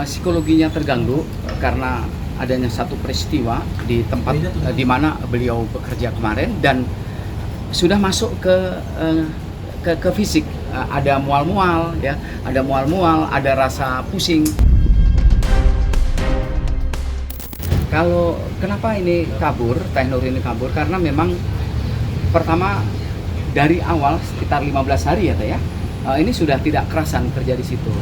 psikologinya terganggu karena adanya satu peristiwa di tempat di mana beliau bekerja kemarin dan sudah masuk ke fisik. Ada mual-mual ya, ada rasa pusing. Kalau kenapa ini kabur, Teh Nur ini kabur karena memang pertama dari awal sekitar 15 hari ya Teh ya. Ini sudah tidak kerasan kerja di situ.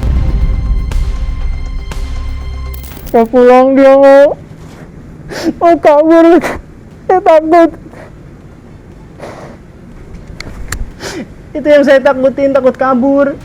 Mau pulang dia mau kabur, saya takut. Itu yang saya takutin, takut kabur.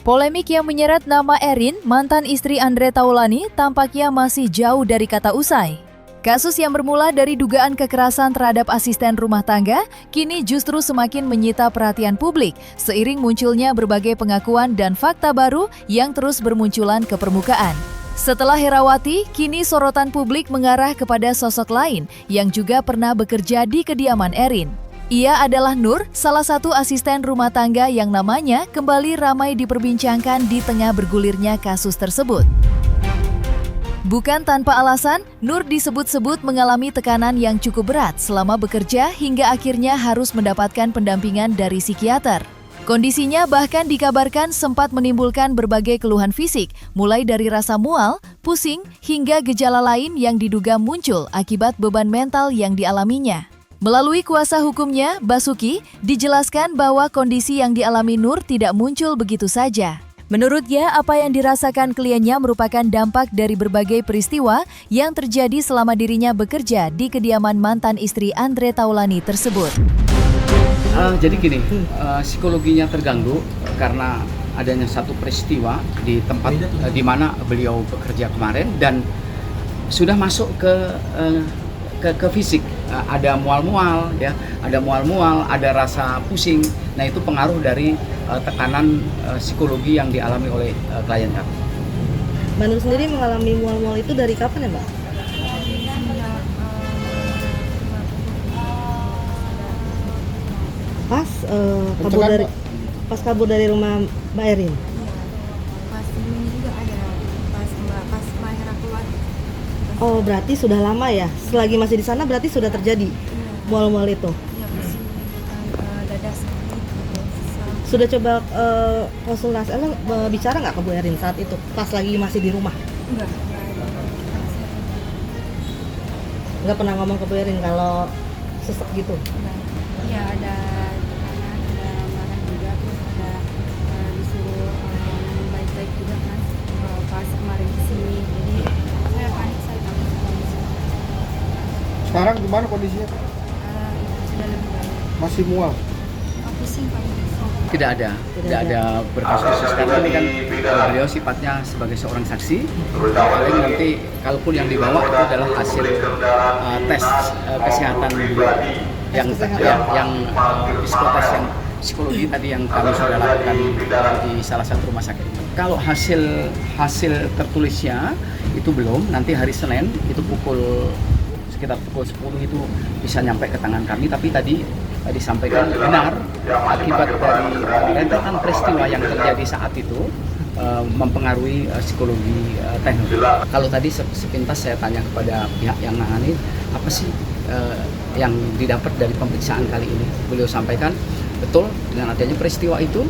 Polemik yang menyeret nama Erin, mantan istri Andre Taulani, tampaknya masih jauh dari kata usai. Kasus yang bermula dari dugaan kekerasan terhadap asisten rumah tangga, kini justru semakin menyita perhatian publik, seiring munculnya berbagai pengakuan dan fakta baru yang terus bermunculan ke permukaan. Setelah Herawati, kini sorotan publik mengarah kepada sosok lain yang juga pernah bekerja di kediaman Erin. Ia adalah Nur, salah satu asisten rumah tangga yang namanya kembali ramai diperbincangkan di tengah bergulirnya kasus tersebut. Bukan tanpa alasan, Nur disebut-sebut mengalami tekanan yang cukup berat selama bekerja hingga akhirnya harus mendapatkan pendampingan dari psikiater. Kondisinya bahkan dikabarkan sempat menimbulkan berbagai keluhan fisik, mulai dari rasa mual, pusing, hingga gejala lain yang diduga muncul akibat beban mental yang dialaminya. Melalui kuasa hukumnya, Basuki, dijelaskan bahwa kondisi yang dialami Nur tidak muncul begitu saja. Menurutnya, apa yang dirasakan kliennya merupakan dampak dari berbagai peristiwa yang terjadi selama dirinya bekerja di kediaman mantan istri Andre Taulani tersebut. Jadi gini, psikologinya terganggu karena adanya satu peristiwa di tempat di mana beliau bekerja kemarin dan sudah masuk ke fisik. Ada mual-mual ya, ada rasa pusing. Nah, itu pengaruh dari tekanan psikologi yang dialami oleh klien kami. Mbak Nur sendiri mengalami mual-mual itu dari kapan ya, Mbak? Pas kabur dari rumah Mbak Erin. Pas ini juga ada, pas Mbak Hera keluar. Oh, berarti sudah lama ya? Selagi masih di sana berarti sudah terjadi mual-mual itu? Iya, masih dada sakit gitu. Sudah coba konsultasi, bicara nggak ke Bu Erin saat itu? Pas lagi masih di rumah? Enggak. Nggak pernah ngomong ke Bu Erin kalau sesek gitu? Iya, ada tekanan, ada marah juga, terus ada disuruh baik-baik juga kan pas kemarin kesini. Jadi saya panik, saya takut kondisi. Sekarang gimana kondisinya? Sudah lebih baik. Masih mual? Pusing paling pusing. Tidak ada berkas khusus karena ini kan beliau sifatnya sebagai seorang saksi. Paling nanti kalaupun yang dibawa itu adalah hasil tes kesehatan beliau yang psikotes yang psikologi tadi yang kami sudah lakukan di salah satu rumah sakit. Kalau hasil tertulisnya itu belum, nanti hari Senin itu sekitar pukul 10 itu bisa nyampe ke tangan kami, tapi tadi disampaikan benar akibat dari rentetan peristiwa yang terjadi saat itu mempengaruhi psikologi Teh Nur. Kalau tadi sepintas saya tanya kepada pihak yang nangani, apa sih yang didapat dari pemeriksaan kali ini? Beliau sampaikan betul dengan adanya peristiwa itu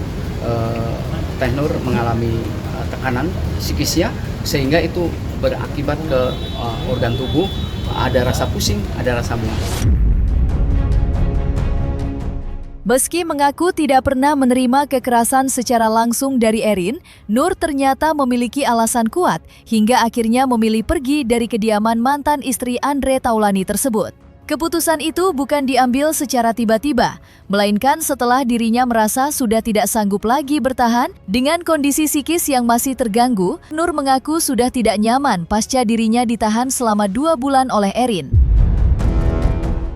Teh Nur mengalami tekanan psikisnya sehingga itu berakibat ke organ tubuh, ada rasa pusing, ada rasa mual. Meski mengaku tidak pernah menerima kekerasan secara langsung dari Erin, Nur ternyata memiliki alasan kuat hingga akhirnya memilih pergi dari kediaman mantan istri Andre Taulani tersebut. Keputusan itu bukan diambil secara tiba-tiba, melainkan setelah dirinya merasa sudah tidak sanggup lagi bertahan dengan kondisi psikis yang masih terganggu. Nur mengaku sudah tidak nyaman pasca dirinya ditahan selama 2 bulan oleh Erin.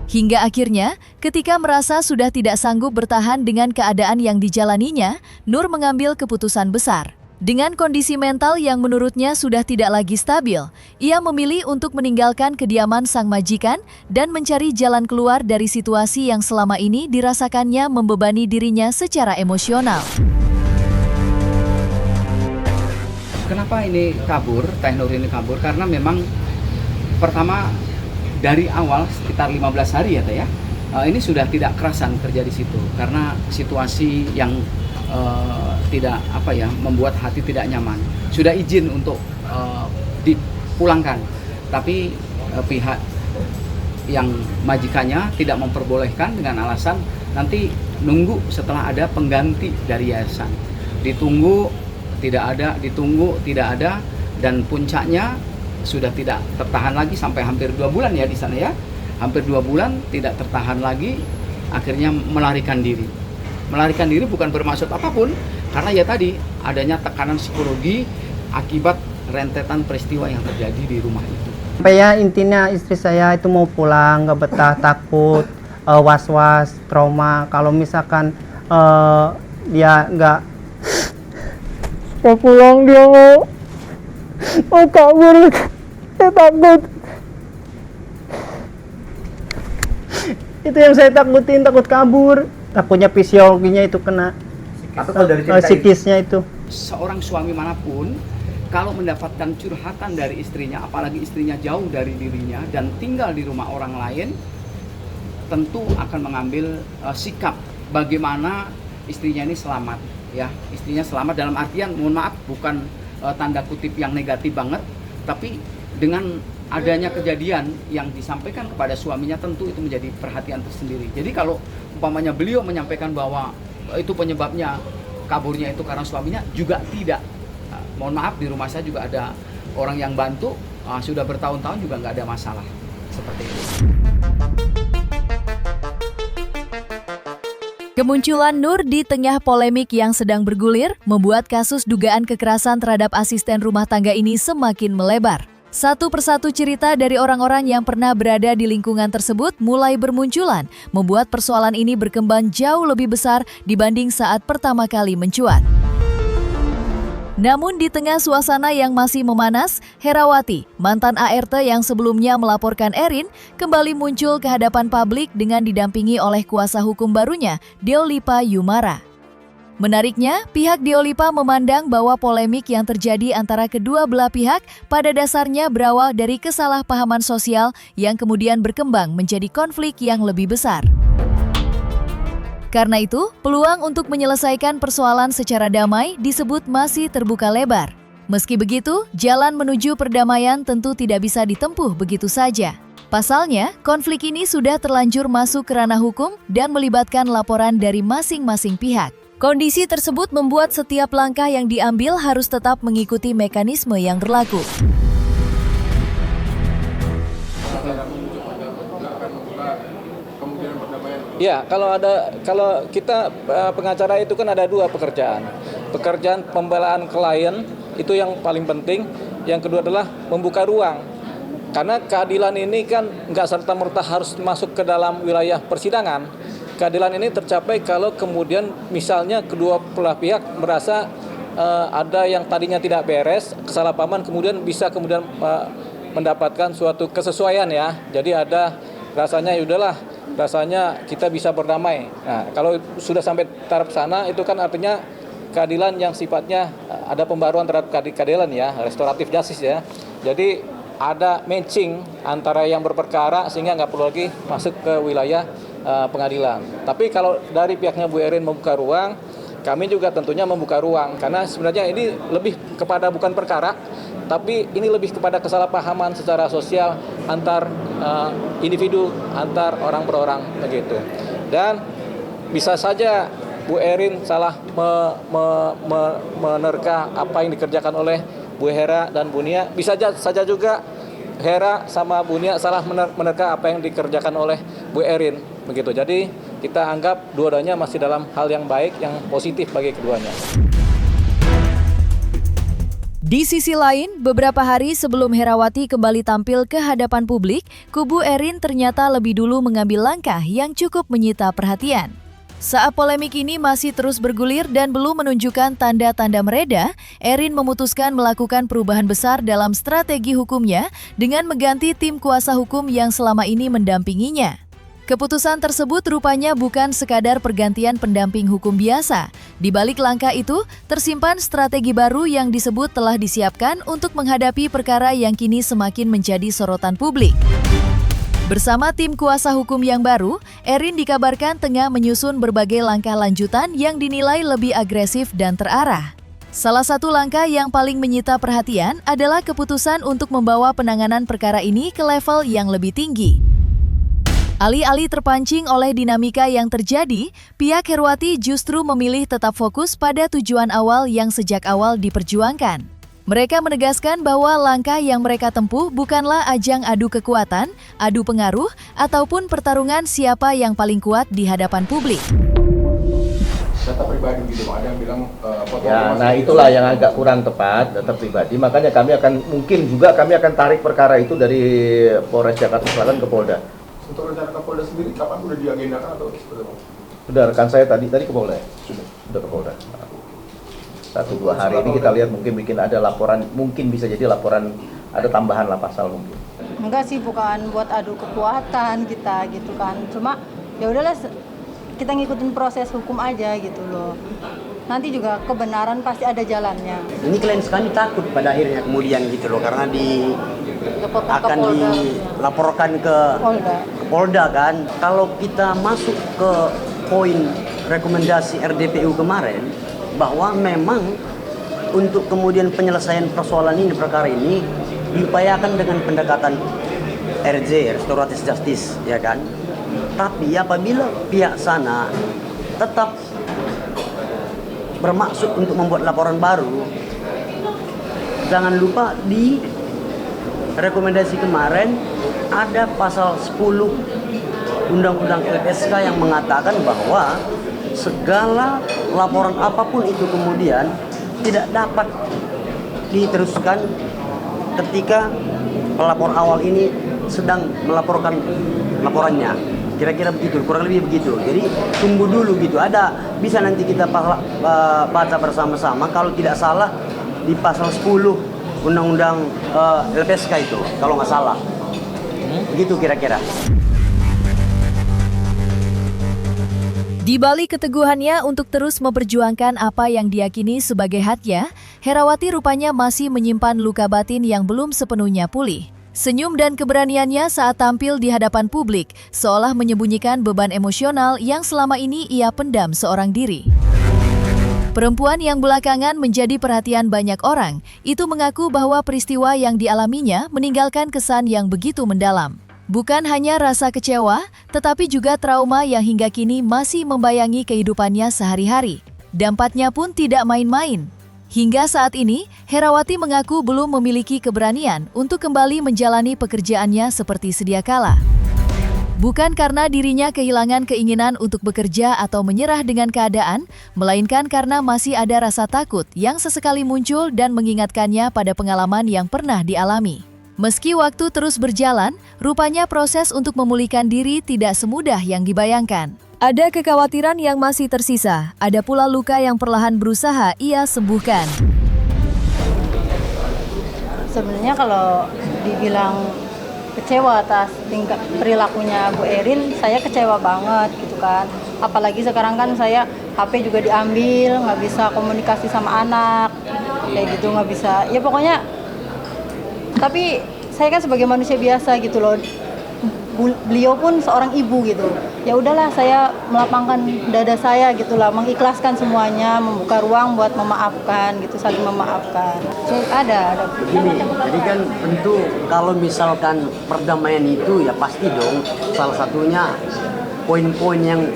Hingga akhirnya, ketika merasa sudah tidak sanggup bertahan dengan keadaan yang dijalaninya, Nur mengambil keputusan besar. Dengan kondisi mental yang menurutnya sudah tidak lagi stabil, ia memilih untuk meninggalkan kediaman sang majikan dan mencari jalan keluar dari situasi yang selama ini dirasakannya membebani dirinya secara emosional. Kenapa ini kabur, Teh Nur ini kabur? Karena memang pertama dari awal sekitar 15 hari ya Teh ya, ini sudah tidak kerasan kerja di situ karena situasi yang tidak membuat hati tidak nyaman. Sudah izin untuk dipulangkan, tapi pihak yang majikannya tidak memperbolehkan dengan alasan nanti nunggu setelah ada pengganti dari yayasan. Ditunggu tidak ada, dan puncaknya sudah tidak tertahan lagi sampai hampir 2 bulan ya di sana ya. Hampir 2 bulan tidak tertahan lagi, akhirnya melarikan diri. Melarikan diri bukan bermaksud apapun, karena ya tadi adanya tekanan psikologi akibat rentetan peristiwa yang terjadi di rumah itu. Sampai ya intinya istri saya itu mau pulang, nggak betah, takut, was-was, trauma. Kalau misalkan dia nggak pulang, dia mau kabur, saya takut. Itu yang saya takutin, takut kabur. Takutnya fisiologinya itu kena psikisnya itu. Seorang suami manapun kalau mendapatkan curhatan dari istrinya, apalagi istrinya jauh dari dirinya dan tinggal di rumah orang lain, tentu akan mengambil sikap bagaimana istrinya ini selamat ya. Istrinya selamat dalam artian, mohon maaf, bukan tanda kutip yang negatif banget, tapi dengan adanya kejadian yang disampaikan kepada suaminya tentu itu menjadi perhatian tersendiri. Jadi kalau umpamanya beliau menyampaikan bahwa itu penyebabnya kaburnya itu karena suaminya, juga tidak. Mohon maaf, di rumah saya juga ada orang yang bantu, sudah bertahun-tahun juga nggak ada masalah seperti itu. Kemunculan Nur di tengah polemik yang sedang bergulir membuat kasus dugaan kekerasan terhadap asisten rumah tangga ini semakin melebar. Satu persatu cerita dari orang-orang yang pernah berada di lingkungan tersebut mulai bermunculan, membuat persoalan ini berkembang jauh lebih besar dibanding saat pertama kali mencuat. Namun di tengah suasana yang masih memanas, Herawati, mantan ART yang sebelumnya melaporkan Erin, kembali muncul ke hadapan publik dengan didampingi oleh kuasa hukum barunya, Deolipa Yumara. Menariknya, pihak Deolipa memandang bahwa polemik yang terjadi antara kedua belah pihak pada dasarnya berawal dari kesalahpahaman sosial yang kemudian berkembang menjadi konflik yang lebih besar. Karena itu, peluang untuk menyelesaikan persoalan secara damai disebut masih terbuka lebar. Meski begitu, jalan menuju perdamaian tentu tidak bisa ditempuh begitu saja. Pasalnya, konflik ini sudah terlanjur masuk ke ranah hukum dan melibatkan laporan dari masing-masing pihak. Kondisi tersebut membuat setiap langkah yang diambil harus tetap mengikuti mekanisme yang berlaku. Ya, kalau kita pengacara itu kan ada 2 pekerjaan. Pekerjaan pembelaan klien itu yang paling penting. Yang kedua adalah membuka ruang. Karena keadilan ini kan nggak serta-merta harus masuk ke dalam wilayah persidangan. Keadilan ini tercapai kalau kemudian misalnya kedua belah pihak merasa ada yang tadinya tidak beres, kesalahpahaman, kemudian bisa mendapatkan suatu kesesuaian ya. Jadi ada rasanya rasanya kita bisa berdamai. Nah, kalau sudah sampai taraf sana itu kan artinya keadilan yang sifatnya ada pembaruan terhadap keadilan ya, restoratif justice ya. Jadi ada matching antara yang berperkara sehingga nggak perlu lagi masuk ke wilayah pengadilan. Tapi kalau dari pihaknya Bu Erin membuka ruang, kami juga tentunya membuka ruang karena sebenarnya ini lebih kepada bukan perkara, tapi ini lebih kepada kesalahpahaman secara sosial antar individu, antar orang per orang begitu. Dan bisa saja Bu Erin salah menerka apa yang dikerjakan oleh Bu Hera dan Bu Nia. Bisa saja juga Hera sama Bu Nia salah menerka apa yang dikerjakan oleh Bu Erin begitu. Jadi kita anggap dua-duanya masih dalam hal yang baik, yang positif bagi keduanya. Di sisi lain, beberapa hari sebelum Herawati kembali tampil ke hadapan publik, kubu Erin ternyata lebih dulu mengambil langkah yang cukup menyita perhatian. Saat polemik ini masih terus bergulir dan belum menunjukkan tanda-tanda mereda, Erin memutuskan melakukan perubahan besar dalam strategi hukumnya dengan mengganti tim kuasa hukum yang selama ini mendampinginya. Keputusan tersebut rupanya bukan sekadar pergantian pendamping hukum biasa. Di balik langkah itu, tersimpan strategi baru yang disebut telah disiapkan untuk menghadapi perkara yang kini semakin menjadi sorotan publik. Bersama tim kuasa hukum yang baru, Erin dikabarkan tengah menyusun berbagai langkah lanjutan yang dinilai lebih agresif dan terarah. Salah satu langkah yang paling menyita perhatian adalah keputusan untuk membawa penanganan perkara ini ke level yang lebih tinggi. Alih-alih terpancing oleh dinamika yang terjadi, pihak Herawati justru memilih tetap fokus pada tujuan awal yang sejak awal diperjuangkan. Mereka menegaskan bahwa langkah yang mereka tempuh bukanlah ajang adu kekuatan, adu pengaruh, ataupun pertarungan siapa yang paling kuat di hadapan publik. Data pribadi gitu, ada yang bilang foto ya, nah itulah yang agak kurang tepat, data pribadi. Makanya kami akan tarik perkara itu dari Polres Jakarta Selatan ke Polda. Untuk rencana ke Polda sendiri, kapan udah diagendakan atau seperti apa? Sudah, rekan saya tadi ke Polda ya? Sudah ke Polda. 1-2 hari ini kita lihat mungkin bikin ada laporan, mungkin bisa jadi laporan ada tambahan lah pasal mungkin. Enggak sih, bukan buat adu kekuatan kita gitu kan. Cuma ya udahlah kita ngikutin proses hukum aja gitu loh. Nanti juga kebenaran pasti ada jalannya. Ini klien kami takut pada akhirnya kemudian gitu loh, karena akan dilaporkan ke Polda kan. Kalau kita masuk ke poin rekomendasi RDPU kemarin, bahwa memang untuk kemudian penyelesaian persoalan ini, perkara ini diupayakan dengan pendekatan RJ, Restoratif Justice, ya kan. Tapi apabila pihak sana tetap bermaksud untuk membuat laporan baru, jangan lupa di rekomendasi kemarin ada pasal 10 Undang-Undang LPSK yang mengatakan bahwa segala laporan apapun itu kemudian tidak dapat diteruskan ketika pelapor awal ini sedang melaporkan laporannya. Kira-kira begitu, kurang lebih begitu. Jadi tunggu dulu gitu. Bisa nanti kita baca bersama-sama. Kalau tidak salah di pasal 10 Undang-Undang LPSK itu, kalau nggak salah. Begitu kira-kira. Di balik keteguhannya untuk terus memperjuangkan apa yang diyakini sebagai haknya, Herawati rupanya masih menyimpan luka batin yang belum sepenuhnya pulih. Senyum dan keberaniannya saat tampil di hadapan publik seolah menyembunyikan beban emosional yang selama ini ia pendam seorang diri. Perempuan yang belakangan menjadi perhatian banyak orang, itu mengaku bahwa peristiwa yang dialaminya meninggalkan kesan yang begitu mendalam. Bukan hanya rasa kecewa, tetapi juga trauma yang hingga kini masih membayangi kehidupannya sehari-hari. Dampaknya pun tidak main-main. Hingga saat ini, Herawati mengaku belum memiliki keberanian untuk kembali menjalani pekerjaannya seperti sedia kala. Bukan karena dirinya kehilangan keinginan untuk bekerja atau menyerah dengan keadaan, melainkan karena masih ada rasa takut yang sesekali muncul dan mengingatkannya pada pengalaman yang pernah dialami. Meski waktu terus berjalan, rupanya proses untuk memulihkan diri tidak semudah yang dibayangkan. Ada kekhawatiran yang masih tersisa, ada pula luka yang perlahan berusaha ia sembuhkan. Sebenarnya kalau dibilang kecewa atas tingkah perilakunya Bu Erin, saya kecewa banget gitu kan. Apalagi sekarang kan saya HP juga diambil, nggak bisa komunikasi sama anak, kayak gitu nggak bisa. Ya pokoknya. Tapi saya kan sebagai manusia biasa gitu loh, beliau pun seorang ibu gitu. Ya udahlah, saya melapangkan dada saya gitulah, mengikhlaskan semuanya, membuka ruang buat memaafkan gitu, saling memaafkan. So, ada. Begini, jadi kan tentu kalau misalkan perdamaian itu ya pasti dong salah satunya poin-poin yang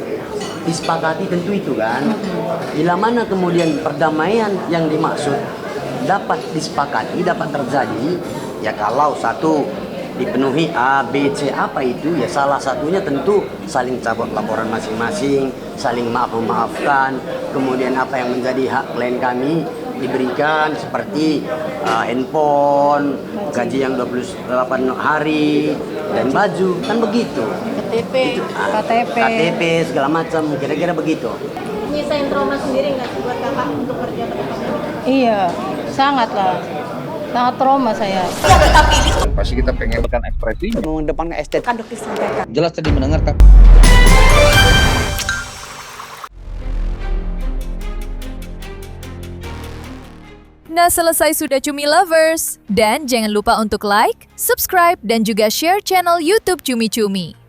disepakati tentu itu kan. Bila mana kemudian perdamaian yang dimaksud dapat disepakati, dapat terjadi, ya kalau satu dipenuhi A, B, C apa itu, ya salah satunya tentu saling cabut laporan masing-masing, saling maaf-memaafkan, kemudian apa yang menjadi hak klien kami diberikan seperti handphone, gaji yang 28 hari, dan baju, kan begitu. KTP segala macam, kira-kira begitu. Nyisain trauma sendiri nggak sih buat kakak untuk kerja ke depan? Iya, sangat lah. Sangat trauma saya. Pasti kita pengen ekspresi. Mengedepankan estetika. Kan dokter sampaikan. Jelas tadi mendengarkan. Nah, selesai sudah Cumi Lovers. Dan jangan lupa untuk like, subscribe, dan juga share channel YouTube Cumi Cumi.